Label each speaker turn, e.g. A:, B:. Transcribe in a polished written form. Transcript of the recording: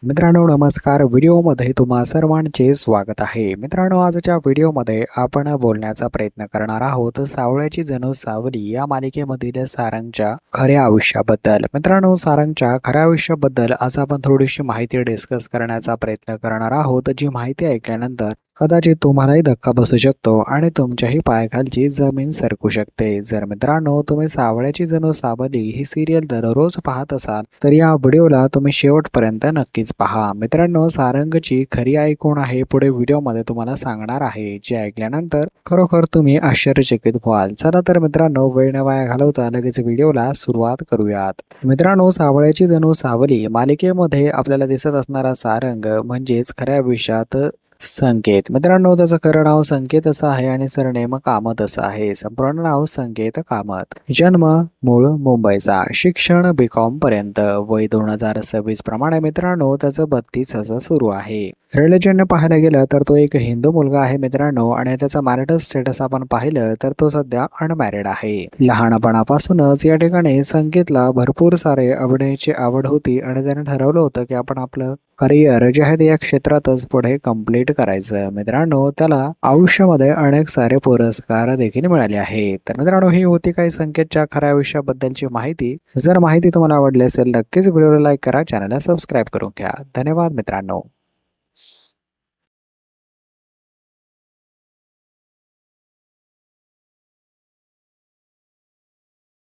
A: मित्रांनो नमस्कार. व्हिडिओमध्ये तुम्हा सर्वांचे स्वागत आहे. मित्रांनो आजच्या व्हिडिओमध्ये आपण बोलण्याचा प्रयत्न करणार आहोत सावळ्याची जणू सावली या मालिकेमधील सारंगच्या खऱ्या आयुष्याबद्दल. मित्रांनो सारंगच्या खऱ्या आयुष्याबद्दल आज आपण थोडीशी माहिती डिस्कस करण्याचा प्रयत्न करणार आहोत, जी माहिती ऐकल्यानंतर कदाचित तुम्हालाही धक्का बसू शकतो आणि तुमच्याही पायाखालची जमीन सरकू शकते. जर मित्रांनो तुम्ही सावळ्याची जणू सावली ही सिरियल दररोज पाहत असाल तर या व्हिडिओला तुम्ही शेवटपर्यंत नक्कीच पहा. मित्रांनो सारंगची खरी आई कोण आहे पुढे व्हिडिओमध्ये तुम्हाला सांगणार आहे, जे ऐकल्यानंतर खरोखर तुम्ही आश्चर्यचकित व्हाल. चला तर मित्रांनो वेळ न वाया घालवता लगेच व्हिडिओला सुरुवात करूयात. मित्रांनो सावळ्याची जणू सावली मालिकेमध्ये आपल्याला दिसत असणारा सारंग म्हणजेच खऱ्या आयुष्यात संकेत. मित्रांनो त्याचं खरं नाव संकेत असं आहे आणि सरनेम कामत असं आहे. संपूर्ण नाव संकेत कामत. जन्म मूळ मुंबईचा. शिक्षण बीकॉम पर्यंत. वय 2026 प्रमाणे मित्रांनो त्याचं 32 असं सुरू आहे. रिलिजन पाहायला गेलं तर तो एक हिंदू मुलगा आहे मित्रांनो, आणि त्याचा मॅरिटल स्टेटस आपण पाहिलं तर तो सध्या अनमॅरिड आहे. लहानपणापासूनच या ठिकाणी संकेतला भरपूर सारे अभिनयाची आवड होती आणि त्याने ठरवलं होतं की आपण आपलं करिअर जे आहे ते या क्षेत्रातच पुढे कंप्लीट करायचं. मित्रांनो त्याला आयुष्यामध्ये अनेक सारे पुरस्कार देखील मिळाले आहेत. तर मित्रांनो ही होती काही संकेतच्या खऱ्या आयुष्याबद्दलची माहिती. जर माहिती तुम्हाला आवडली असेल नक्कीच व्हिडिओला लाईक करा, चॅनलला सबस्क्राईब करून घ्या. धन्यवाद मित्रांनो.